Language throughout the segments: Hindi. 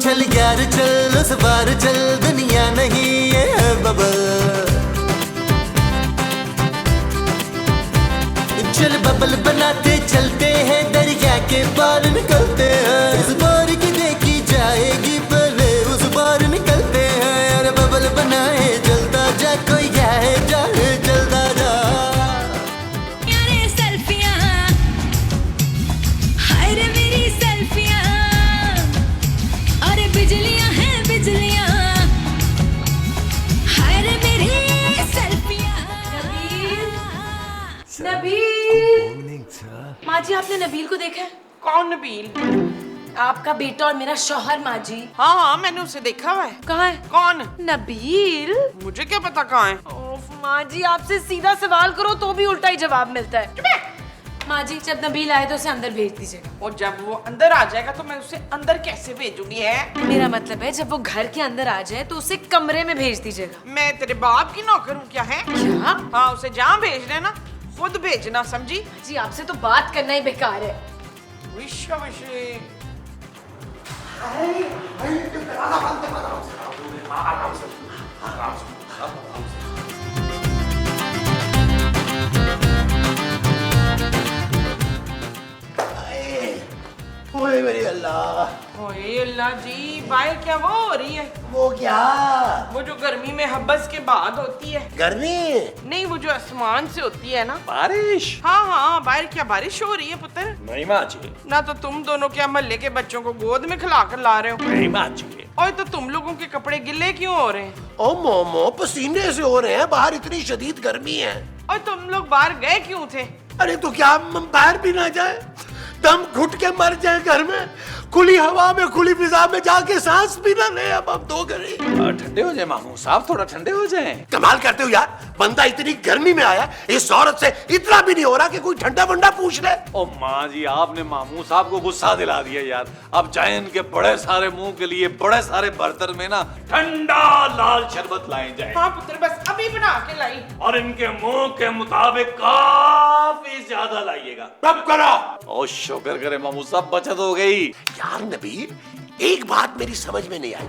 चल यार चल उस बार चल, दुनिया नहीं ये है बबल। चल बबल बनाते चलते हैं, दरिया के पार निकलते हैं। इस बार की देखी जाएगी पहले उस बार निकलते हैं। यार बबल बनाए जलता जा, कोई जाए जाए जलता जा। यारे सेल्फियां, हाय रे मेरी सेल्फियां, अरे बिजलियां हैं बिजलियां, हाय रे मेरी सेल्फियां। नबील, माँ जी आपने नबील को देखा है? कौन नबील? आपका बेटा और मेरा शौहर माँ जी। हाँ हाँ मैंने उसे देखा हुआ है। कहाँ है? कौन? नबील। मुझे क्या पता कहाँ है। ओफ माँ जी, आपसे सीधा सवाल करो तो भी उल्टा ही जवाब मिलता है। माँ जी जब नबील आए तो उसे अंदर भेज दीजिएगा। और जब वो अंदर आ जाएगा तो मैं उसे अंदर कैसे भेजूंगी है? मेरा मतलब है जब वो घर के अंदर आ जाए तो उसे कमरे में भेज दीजिएगा। मैं तेरे बाप की नौकर हूँ क्या है? क्या? हाँ उसे जहाँ भेजना है ना खुद भेजना, समझी? जी आपसे तो बात करना ही बेकार है। विश्व विश्व ओए मेरी अल्लाह। ओए अल्लाह जी, बाहर क्या वो हो रही है? वो क्या? वो जो गर्मी में हब्बस के बाद होती है। गर्मी? नहीं वो जो आसमान से होती है ना बारिश? हाँ हाँ बाहर क्या बारिश हो रही है पुत्र? नहीं माँ जी। ना तो तुम दोनों क्या मोहल्ले के बच्चों को गोद में खिला कर ला रहे हो। नहीं माँ जी। और तो तुम लोगों के कपड़े गिले क्यों हो रहे हैं? ओ मोमो पसीने से हो रहे हैं, बाहर इतनी शदीद गर्मी है। और तुम लोग बाहर गए क्यों थे? अरे तो क्या हम बाहर भी ना जाए? दम घुट के मर जाए घर में, खुली हवा में खुली फिजा में जाके सांस भी ना ले। अब दो घड़ी ठंडे हो जाए मामू साहब, थोड़ा ठंडे हो जाए। कमाल करते हो यार, बंदा इतनी गर्मी में आया, इस औरत से इतना भी नहीं हो रहा कि कोई ठंडा वंडा पूछ ले। ओ माँ जी आपने मामू साहब को गुस्सा दिला दिया यार। अब जाए इनके बड़े सारे मुंह के लिए बड़े सारे बर्तन में ना ठंडा लाल शरबत लाए जाए। हाँ पुत्र बस अभी बना के लाई। और इनके मुंह के मुताबिक काफी ज्यादा लाइएगा। तब करो। ओ शुक्र करे मामू साहब, बचत हो गई। यार नबील, एक बात मेरी समझ में नहीं आई।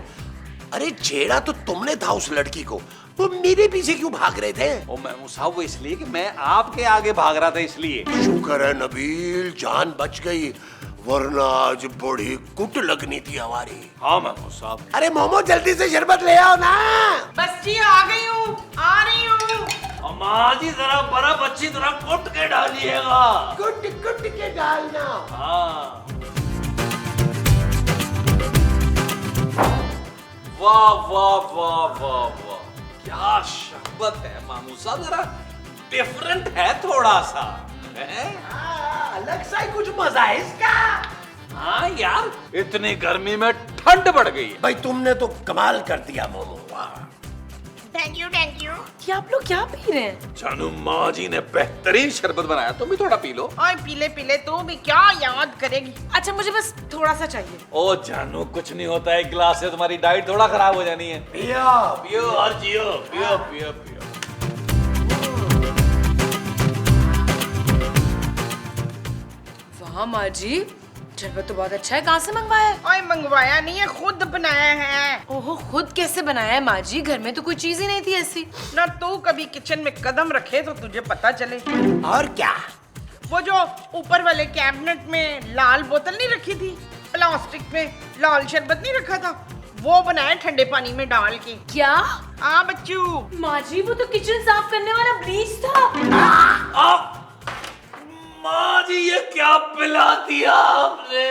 अरे छेड़ा तो तुमने था उस लड़की को, वो मेरे पीछे क्यों भाग रहे थे? ओ मामू साहब वो इसलिए कि मैं आपके आगे भाग रहा था इसलिए। शुक्र है नबील, जान बच गई, वरना आज बड़ी कुट लगनी थी हमारी। हाँ मामू साहब। अरे मोमो जल्दी से शरबत ले आओ ना। बस जी आ गई हूँ, आ रही हूँ। माँ जी जरा बर्फ अच्छी तरह कुट के डालिएगा। कुट कुट के डालना। हाँ। वाह वाह वाह वाह वाह, क्या शरबत है मामू साहब, जरा डिफरेंट है थोड़ा सा है? अलग सा ही कुछ मजा है इसका। हाँ यार इतनी गर्मी में ठंड बढ़ गई है। भाई तुमने तो कमाल कर दिया मोमो, वाह। Thank you thank you. ये आप लोग क्या पी रहे हैं? जानू माँ जी ने बेहतरीन शरबत बनाया, तुम भी थोड़ा पी लो। ओए पीले पीले तू भी क्या याद करेगी। अच्छा मुझे बस थोड़ा सा चाहिए। ओ जानू कुछ नहीं होता, एक गिलास से तुम्हारी डाइट थोड़ा खराब हो जानी है। पियो पियो और जियो, पियो पियो पियो। वाह माँ जी, शरबत तो बहुत अच्छा है। कहाँ से मंगवाया है? ओए मंगवाया नहीं है, खुद बनाया है। ओहो, खुद कैसे बनाया है माँ जी? घर में तो कोई चीज ही नहीं थी ऐसी। ना तू कभी किचन में कदम रखे तो तुझे पता चले। और क्या? वो जो ऊपर वाले कैबिनेट में लाल बोतल नहीं रखी थी, प्लास्टिक में लाल शरबत नहीं रखा था, वो बनाया ठंडे पानी में डाल के। क्या? हाँ बच्चू। माँ जी वो तो किचन साफ करने वाला ब्लीच था। माँ जी ये क्या पिला दिया आपने?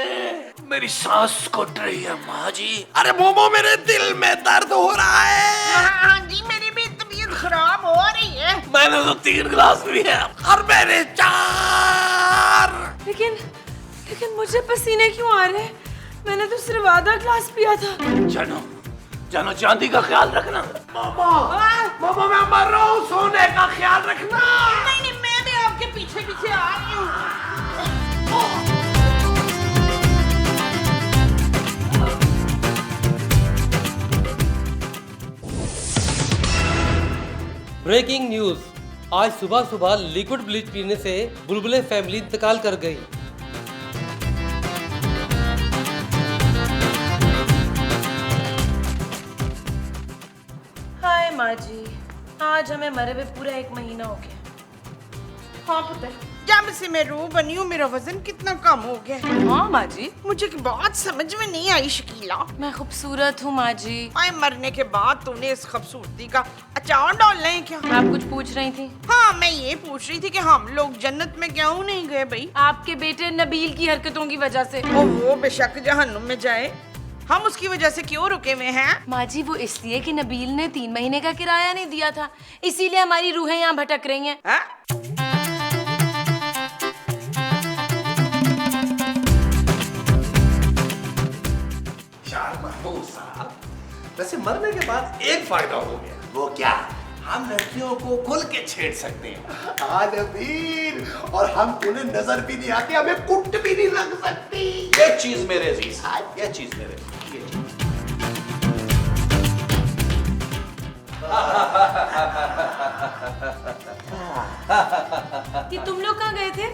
मेरी सांस घुट रही है माँ जी। अरे मोमो मेरे दिल में दर्द हो रहा है। हाँ जी मेरी भी तबीयत खराब हो रही है। मैंने तो 3 गिलास लिए और मेरे 4। लेकिन मुझे पसीने क्यों आ रहे हैं? मैंने तो सिर्फ आधा ग्लास पिया था। जानो जानो चांदी का ख्याल रखना। मोमो मैं मर रहा हूँ, सोने का ख्याल रखना। नहीं नहीं मैं भी आपके पीछे पीछे आ रही हूँ। ब्रेकिंग न्यूज, आज सुबह सुबह लिक्विड ब्लीच पीने से बुलबुले फैमिली इंतकाल कर गई। माँ जी, आज हमें मरे हुए पूरा 1 महीना हो गया। हाँ पुत्र, जब से मैं रू बनी हूँ मेरा वजन कितना कम हो गया है। हाँ माँ जी, मुझे की बात समझ में नहीं आई शकीला। मैं खूबसूरत हूँ माँ जी। आए मरने के बाद तूने इस खूबसूरती का अचार डालना है क्या? आप कुछ पूछ रही थी? हाँ, मैं ये पूछ रही थी कि हम लोग जन्नत में क्यों नहीं गए भाई? आपके बेटे नबील की हरकतों की वजह से। और वो बेशक जहन्नुम में जाए, हम उसकी वजह से क्यों रुके हुए हैं? माँ जी, वो इसलिए कि नबील ने 3 महीने का किराया नहीं दिया था, इसीलिए हमारी रूहें यहाँ भटक रही हैं। हाँ? वैसे मरने के बाद एक फायदा हो गया। वो क्या? हम लड़कियों को खुल के छेड़ सकते हैं। हाँ नबील, और हम तुम्हें नजर भी नहीं आती, हमें कुट भी नहीं लग सकती। ये चीज मेरे अजीज, ये चीज मेरे, ये चीज। कि तुम लोग कहाँ गए थे?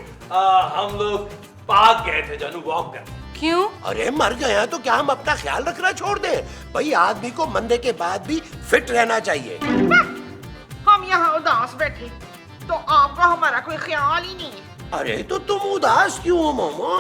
हम लोग पार्क गए थे जानू, वॉक करने। क्यों? अरे मर गए हैं तो क्या हम अपना ख्याल रखना छोड़ दें? भाई आदमी को मरने के बाद भी फिट रहना चाहिए। हम यहाँ उदास बैठे तो आपका हमारा कोई ख्याल ही नहीं है। अरे तो तुम उदास क्यों हो मामा?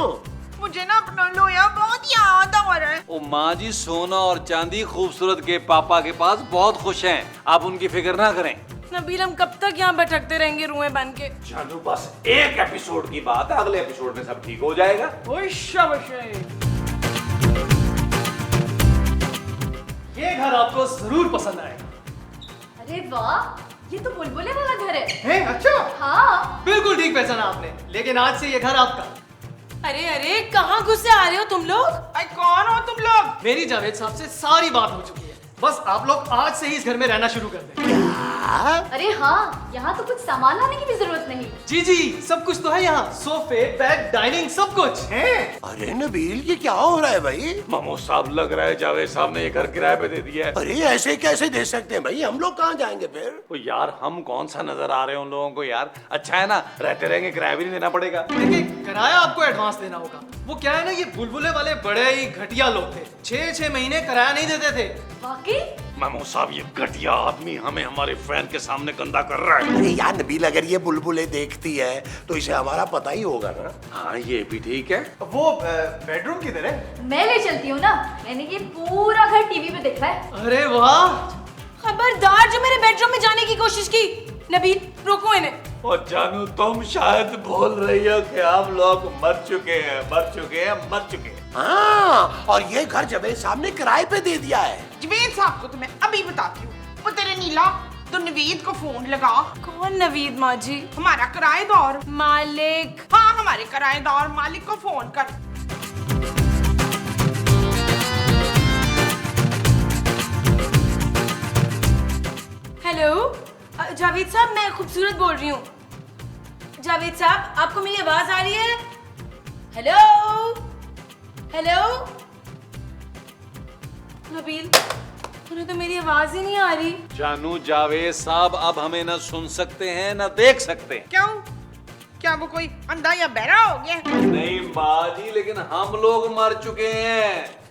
मुझे ना अपना लोया बहुत याद आ रहा है। ओ माँ जी, सोना और चांदी खूबसूरत के पापा के पास बहुत खुश हैं, आप उनकी फिक्र ना करें। नबील, हम कब तक यहाँ भटकते रहेंगे रूहें बन के? जानू बस एक एपिसोड की बात है, अगले एपिसोड में सब ठीक हो जाएगा। ये घर आपको जरूर पसंद आएगा। अरे वाह, ये तो बुलबुले वाला घर है। हैं? अच्छा, हाँ। बिल्कुल ठीक पहचाना आपने, लेकिन आज से ये घर आपका। अरे अरे, कहाँ घुसे आ रहे हो तुम लोग? अरे कौन हो तुम लोग? मेरी जावेद साहब से सारी बात हो चुकी है, बस आप लोग आज से ही इस घर में रहना शुरू कर दें। अरे हाँ, यहाँ तो कुछ सामान लाने की भी जरूरत नहीं। जी जी, सब कुछ तो है यहाँ, सोफे, बेड, डाइनिंग, सब कुछ है। अरे नबील, ये क्या हो रहा है भाई? मामू साहब, लग रहा है जावेद साहब ने ये घर किराए पे दे दिया है। अरे ऐसे कैसे दे सकते हैं भाई? हम लोग कहाँ जाएंगे फिर? तो यार, हम कौन सा नजर आ रहे हैं उन लोगों को यार? अच्छा है ना, रहते रहेंगे, किराया भी नहीं देना पड़ेगा। देखिए, किराया आपको एडवांस देना होगा। वो क्या है ना, ये बुलबुले वाले बड़े ही घटिया लोग थे, 6-6 महीने किराया नहीं देते थे। वाकई? मामू साहब, ये घटिया आदमी हमें हमारे फैन के सामने गंदा कर रहा है। अरे यार नबील, अगर ये बुलबुलें देखती है तो इसे हमारा पता ही होगा ना। हाँ, ये भी ठीक है। वो बेडरूम किधर है? मैं ले चलती हूँ ना, मैंने ये पूरा घर टीवी पे देखा है। अरे वाह, खबरदार जो मेरे बेडरूम में जाने की कोशिश की। नबील, रोको इन्हें। और जानू, तुम शायद बोल रही हो कि हम लोग मर चुके हैं, मर चुके हैं, मर चुके हैं। हाँ, और ये घर जावेद साहब ने किराए पे दे दिया है। जवेद साहब को तो मैं अभी बताती हूँ। वो तेरे नीला, तो नवीद को फोन लगा। कौन नवीद माँ जी? हमारा किराएदार मालिक। हाँ, हमारे किराएदार मालिक को फोन कर। हेलो जावेद साहब, मैं खूबसूरत बोल रही हूँ। जावेद साहब, आपको मेरी आवाज आ रही है? Hello hello. नबील, उन्हें तो मेरी आवाज ही नहीं आ रही। जानू, जावेद साहब अब हमें न सुन सकते हैं न देख सकते हैं। क्यों? क्या वो कोई अंधा या बहरा हो गया? नहीं माँ जी, लेकिन हम लोग मर चुके हैं।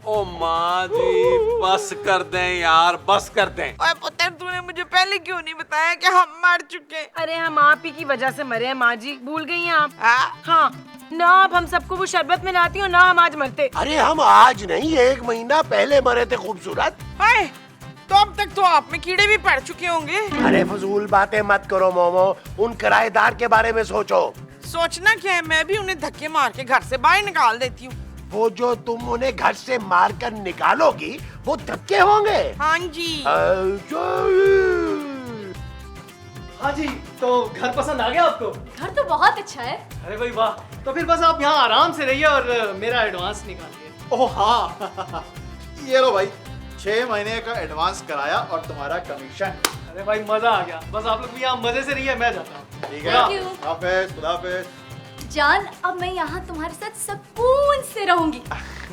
ओ माँ जी, बस कर दें यार, बस कर दें। ओए पुत्र, तूने मुझे पहले क्यों नहीं बताया कि हम मर चुके? अरे हम आप ही की वजह से मरे हैं माँ जी, भूल गई हैं आप? हाँ? हाँ, ना आप हम सबको वो शरबत में लाती हो, ना हम आज मरते। अरे हम आज नहीं, 1 महीना पहले मरे थे खूबसूरत। हाय, तो अब तक तो आप में कीड़े भी पड़ चुके होंगे। अरे फजूल बातें मत करो मोमो, उन किराएदार के बारे में सोचो। सोचना क्या है, मैं भी उन्हें धक्के मार के घर से बाहर निकाल देती हूँ। वो जो तुम उन्हें घर से मारकर निकालोगी वो धक्के होंगे। हाँ जी। हाँ जी, तो घर पसंद आ गया आपको? घर तो बहुत अच्छा है। अरे भाई वाह, तो फिर बस आप यहाँ आराम से रहिए और मेरा एडवांस निकालिए। ओह हाँ, ये लो भाई, 6 महीने का एडवांस कराया और तुम्हारा कमीशन। अरे भाई मजा आ गया, बस आप लोग भी यहाँ मजे से रहिए, मैं जाता हूँ। ठीक है, Thank you. हाफिज, खुदा हाफिज। जान, अब मैं यहाँ तुम्हारे साथ सुकून से रहूंगी।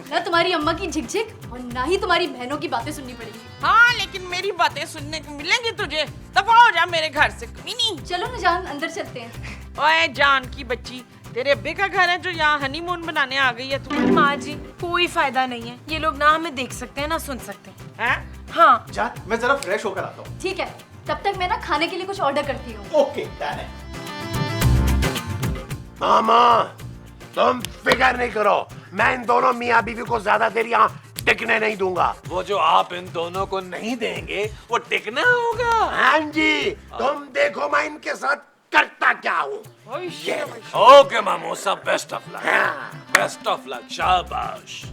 ना तुम्हारी अम्मा की झिकझिक और ना ही तुम्हारी बहनों की बातें सुननी पड़ेगी। हाँ, लेकिन मेरी बातें सुनने को मिलेंगी तुझे। दफा हो जा मेरे घर से, कभी नहीं। चलो ना जान, अंदर चलते हैं। ओए जान की बच्ची, तेरे अब्बे का घर है जो यहाँ हनीमून बनाने आ गई है तू? माँ जी कोई फायदा नहीं है, ये लोग ना हमें देख सकते हैं ना सुन सकते हैं। हैं? हाँ जान मैं जरा फ्रेश होकर आता हूँ। ठीक है, तब तक मैं ना खाने के लिए कुछ ऑर्डर करती हूँ। ओके डन है। मामा तुम फिक्र नहीं करो, मैं इन दोनों मियाँ बीवी को ज्यादा देर यहाँ टिकने नहीं दूंगा। वो जो आप इन दोनों को नहीं देंगे वो टिकना होगा। हाँ जी, तुम देखो मैं इनके साथ करता क्या हूँ। ओके मामू साहब, best of luck, best of luck, शाबाश।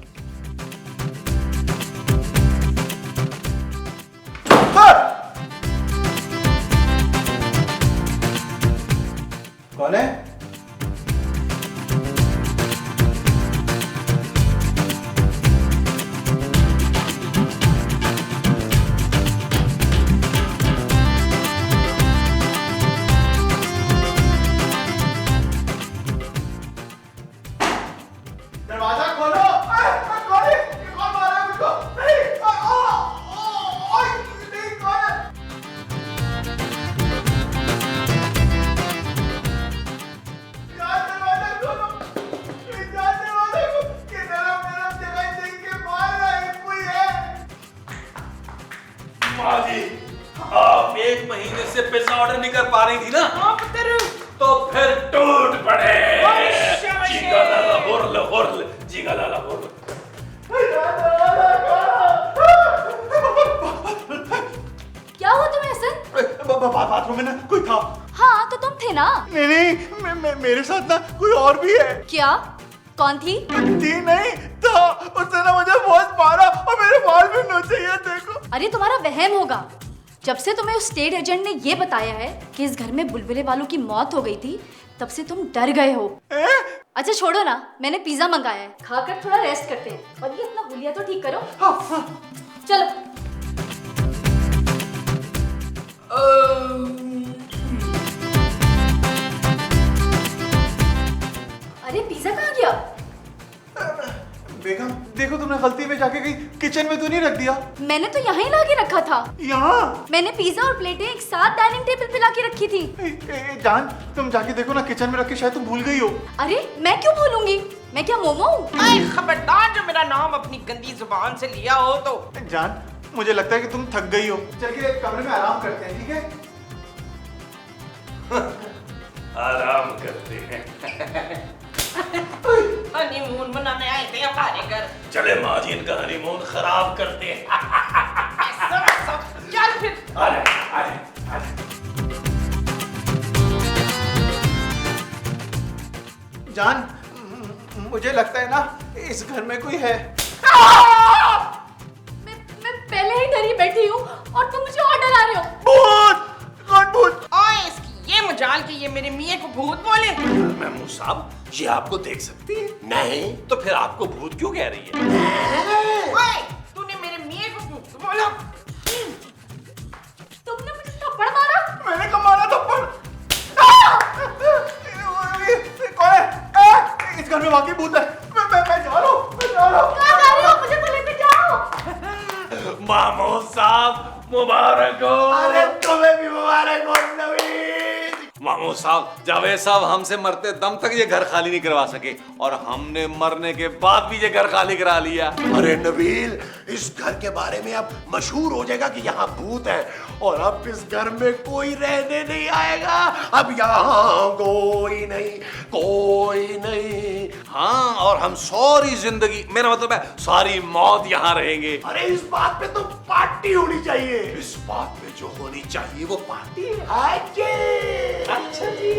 कौन है? दरवाजा खोलो। कौन है? कौन मारा है मुझको? नहीं, नहीं, कौन है? जान दरवाजा खोलो। जान दरवाजा खोलो। किधर है? मेरा जगह देख के मार रहा है, कोई है? माँ जी, आप 1 महीने से पिज्जा ऑर्डर नहीं कर पा रही थी ना? हाँ पुत्र। तो फिर टूट पड़े। शाबाश। जीगा लाला हुर्ल हुर्ल, जीगा लाला हुर्ल। क्या हुआ तुम्हें हसन? बाथरूम में ना कोई था। हाँ तो तुम थे ना। नहीं नहीं, मेरे साथ ना कोई और भी है। क्या? कौन थी? थी नहीं तो उसने ना मुझे बहुत मारा और मेरे बाल भी नोचे, ये देखो। अरे तुम्हारा वहम होगा। जब से तुम्हें उस स्टेट एजेंट ने ये बताया है कि इस घर में बुलबुले वालों की मौत हो गई थी, तब से तुम डर गए हो। अच्छा छोड़ो ना, मैंने पिज्जा मंगाया है, खाकर थोड़ा रेस्ट करते हैं और ये अपना हुलिया तो ठीक करो। चलो। अरे पिज्जा कहाँ गया? बेगम देखो, तुमने गलती में जाके कहीं किचन में तो नहीं रख दिया? मैंने तो यहाँ ही लाके रखा था। यहाँ? मैंने पिज्जा और प्लेटें एक साथ डाइनिंग टेबल पे लाके रखी थी। जान तुम जाके देखो ना, किचन में रख के शायद तुम भूल गई हो। अरे मैं क्यों भूलूंगी, मैं क्या मोमो हूँ? खबरदार जो मेरा नाम अपनी गंदी जुबान से लिया हो तो। जान मुझे लगता है कि तुम थक गई हो, चल के कमरे में आराम करते हैं, ठीक है? आराम करते हैं। हनीमून मनाने आए थे हमारे घर। चले माँ जी, इनका हनीमून खराब करते हैं। चल फिर। अरे जान मुझे लगता है ना इस घर में कोई है। मैं पहले ही डरी बैठी हूँ और तुम मुझे और डरा रहे हो। भूत! कौन भूत? ओए इसकी ये मजाल कि ये मेरे मियाँ को भूत बोले। महमूद साहब, ये आपको देख सकती है? नहीं तो फिर आपको भूत क्यों कह रही है? ओए तूने मेरे मियाँ को भूत बोला? तुमने मुझे थप्पड़ मारा? मैंने कब मारा थप्पड़? कौन है? इस घर में वाकई भूत है। मैं जा रहा हूँ, मैं जा रहा हूँ। कहाँ जा रहे हो? मुझे तो लेके जाओ। महमूद साहब मुबारक हो। अरे तुम्हें भी मुबारक हो नवीन। महमूद साहब, जावेद साहब हमसे मरते दम तक ये घर खाली नहीं करवा सके और हमने मरने के बाद भी ये घर खाली करा लिया। अरे नबील, इस घर के बारे में अब मशहूर हो जाएगा कि यहाँ भूत है और अब इस घर में कोई रहने नहीं आएगा। अब यहाँ कोई नहीं। हाँ, और हम सारी जिंदगी, मेरा मतलब है सारी मौत यहाँ रहेंगे। अरे इस बात पे तो पार्टी होनी चाहिए। इस बात पे जो होनी चाहिए वो पार्टी है। अच्छा जी।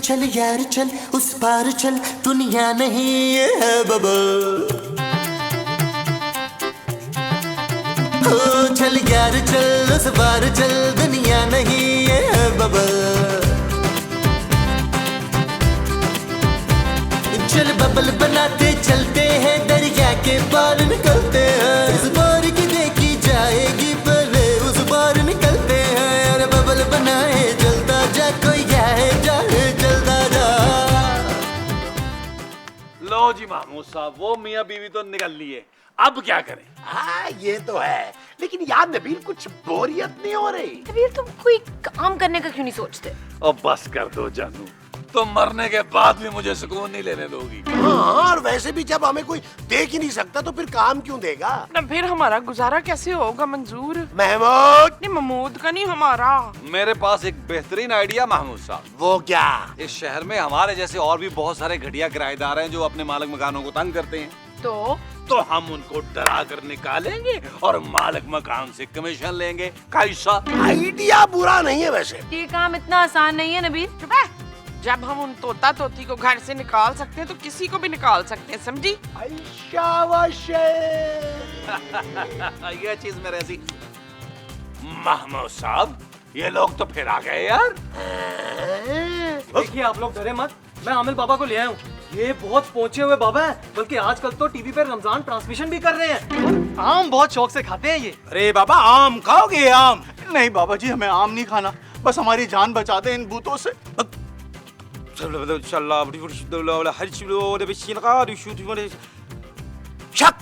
चल यार चल, उस पार चल, दुनिया नहीं है बबल। चल यार चल, उस पार चल, दुनिया नहीं है बबल। चल बबल बनाते चलते हैं, दरिया के पार निकलते हैं। इस बार की देखी जाएगी पहले उस बार निकलते हैं। अरे बबल बनाए जलता जा, कोई जाए जाए जलता जा। लो जी महमूद साहब, वो मियाँ बीवी तो निकल लिए, अब क्या करें? हाँ ये तो है, लेकिन यार नबील कुछ बोरियत नहीं हो रही? नबील तुम कोई काम करने का क्यों नहीं सोचते? अब बस कर दो जानू, तुम मरने के बाद भी मुझे सुकून नहीं लेने दोगी। हाँ, और वैसे भी जब हमें कोई देख ही नहीं सकता तो फिर काम क्यों देगा? ना फिर हमारा गुजारा कैसे होगा मंजूर? महमूद, नहीं महमूद का नहीं, हमारा। मेरे पास एक बेहतरीन आइडिया महमूद साहब। वो क्या? इस शहर में हमारे जैसे और भी बहुत सारे घटिया किराएदार हैं जो अपने मालिक मकानों को तंग करते हैं। तो हम उनको डरा कर निकालेंगे और मालिक मकान से कमीशन लेंगे। कैसा आइडिया बुरा नहीं है वैसे। ये काम इतना आसान नहीं है नबील। चुप है। जब हम उन तोता तोती को घर से निकाल सकते हैं तो किसी को भी निकाल सकते हैं, समझी? ये चीज मेरे ऐसी। महमूद साहब, ये लोग तो फिर आ गए यार। देखिए आप लोग डरे मत, मैं आमिर बाबा को ले आया हूँ। ये बहुत पहुंचे हुए बाबा है, बल्कि आजकल तो टीवी पे रमजान ट्रांसमिशन भी कर रहे हैं। आम बहुत शौक से खाते हैं ये। अरे बाबा आम खाओगे आम? नहीं बाबा जी, हमें आम नहीं खाना, बस हमारी जान बचा दे इन भूतों से। शक,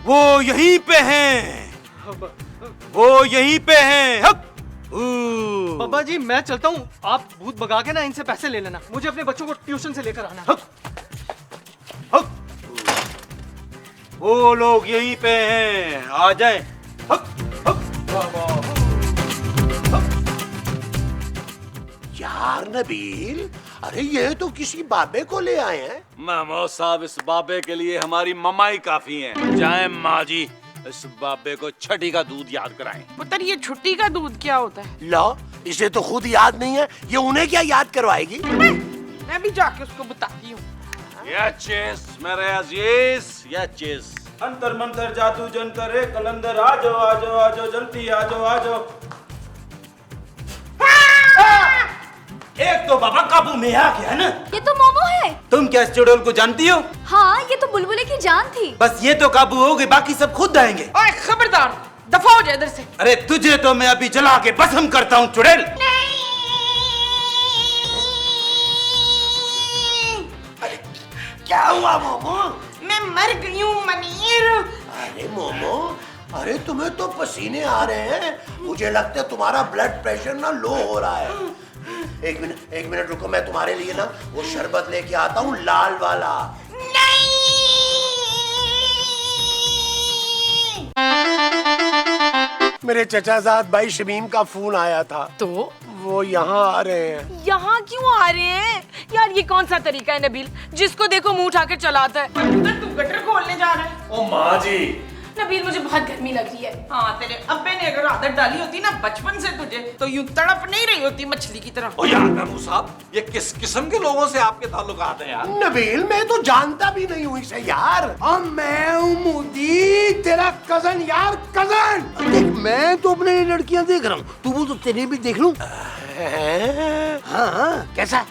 वो यहीं पे हैं, वो यहीं पे हैं। हक। बाबा जी मैं चलता हूँ, आप भूत भगा के ना इनसे पैसे ले लेना, मुझे अपने बच्चों को ट्यूशन से लेकर आना। हक। हक। वो लोग यहीं पे हैं, आ जाएं। हक। हक। यार नबील, अरे ये तो किसी बाबे को ले आए हैं। महमूद साहब, इस बाबे के लिए हमारी ममाई काफी है। जाए माँ जी, इस बाबे को छठी का दूध याद कराएं। पुत्र ये छुट्टी का दूध क्या होता है? लो, इसे तो खुद याद नहीं है, ये उन्हें क्या याद करवाएगी? मैं भी जाके उसको बताती हूँ। ये चीज मेरे अजीज, ये चीज। अंतर मंतर जादू जंतर है कलंदर, आजो आजो आजो जल्दी आजो आजो। एक तो बाबा काबू में आ गया ना। ये तो मोमो है। तुम क्या इस चुड़ैल को जानती हो? हाँ, ये तो बुलबुले की जान थी। बस ये तो काबू हो गई, बाकी सब खुद आएंगे। ओए खबरदार, दफा हो जा इधर से। अरे तुझे तो मैं अभी जला के भस्म करता हूँ चुड़ैल। क्या हुआ मोमो? मैं मर गई हूँ मनीर। अरे मोमो, अरे तुम्हें तो पसीने आ रहे हैं, मुझे लगता है तुम्हारा ब्लड प्रेशर ना लो हो रहा है। एक मिनट रुको, मैं तुम्हारे लिए ना वो शरबत लेके आता हूँ, लाल वाला। मेरे चचाजाद भाई शमीम का फोन आया था, तो वो यहाँ आ रहे हैं। यहाँ क्यों आ रहे हैं? यार ये कौन सा तरीका है नबील, जिसको देखो मुंह उठाकर चलाता है। पुत्र तू गटर खोलने जा रहा है? ओ माँ जी, नबील मुझे बहुत गर्मी लग रही है। हाँ, तेरे अब्बे ने अगर आदत डाली होती ना बचपन से तुझे, तो यूं तड़प नहीं रही होती मछली की तरह। ओ यार महमूद साहब, ये किस किस्म के लोगों से आपके ताल्लुकात हैं यार? नबील, मैं तो जानता भी नहीं हूँ इसे यार। मैं हूँ मोदी, तेरा कजन यार, कजन। देख, मैं तो अपने लड़कियाँ देख रहा हूँ, तू वो तो तेरे भी देख लूं। हाँ, कैसा?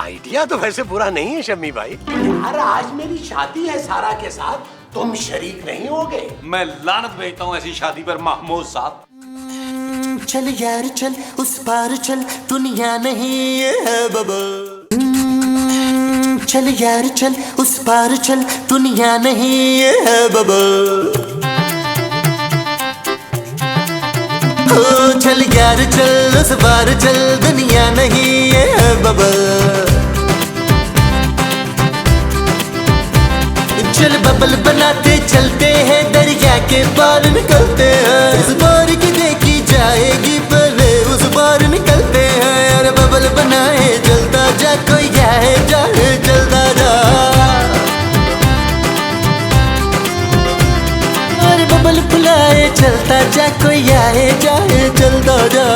आइडिया तो वैसे बुरा नहीं है शम्मी भाई। यार आज मेरी शादी है सारा के साथ, तुम शरीक नहीं होगे? मैं लानत भेजता हूँ ऐसी शादी पर महमूद साहब। चल यार चल, उस पार चल, दुनिया नहीं है बबल। चल यार चल, उस पार चल, दुनिया नहीं है बबल। ओ चल यार चल, उस पार चल, दुनिया नहीं है बबल। चल बबल बनाते चलते हैं, दरिया के पार निकलते हैं। इस बार की देखी जाएगी, पहले उस बार निकलते हैं। अरे बबल बनाए जलता जा, कोई आए जाए जलता जा। अरे बबल फुलाए चलता जा, कोई आए जाए जलता जा।